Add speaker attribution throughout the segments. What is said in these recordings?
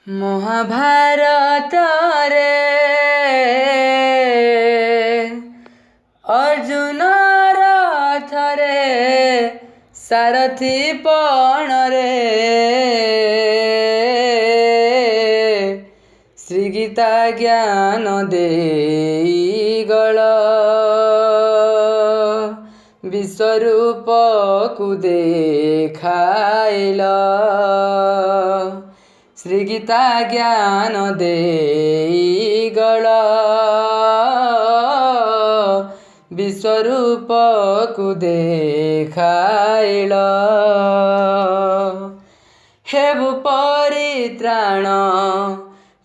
Speaker 1: महाभारत रे अर्जुन रथ रे सारथी पण रे श्री गीता ज्ञान देईगल विश्वरूप को देखाइल श्री गीता ज्ञान देईगल विश्वरूप को देखाइल हेबु परित्राण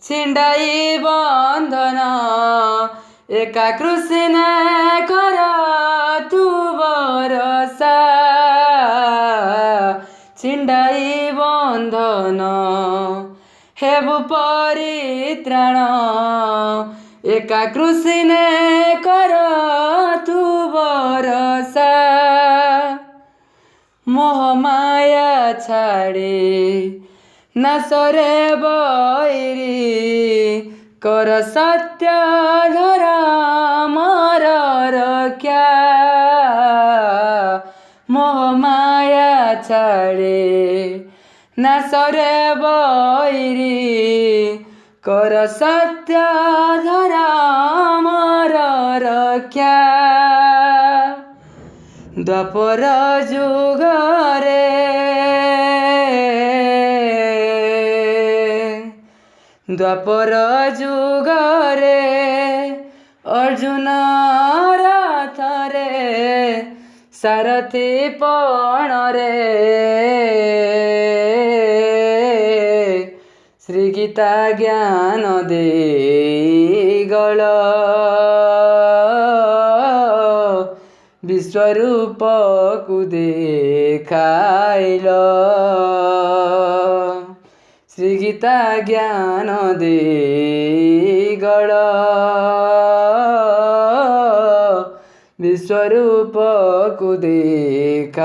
Speaker 1: छिंडाई बंधन एका कृषि न कर तू भरोसा छिंडाई बंधन हेबु परित्राण एका कृषि न कर तू भरोसा मोह माया छाड़ी नासरे बैरी कर सत्य धर्म रक्षा मोह माया छाड़े नासरे बैरी कर सत्य धर्म रक्षा द्वापर जुगरे द्वापर जुगरे अर्जुन रथ रे सारथी पण रे श्री गीता ज्ञान देईगल विश्वरूप को देखाइल श्री गीता ज्ञान देईगल विश्वरूप को देखाइल।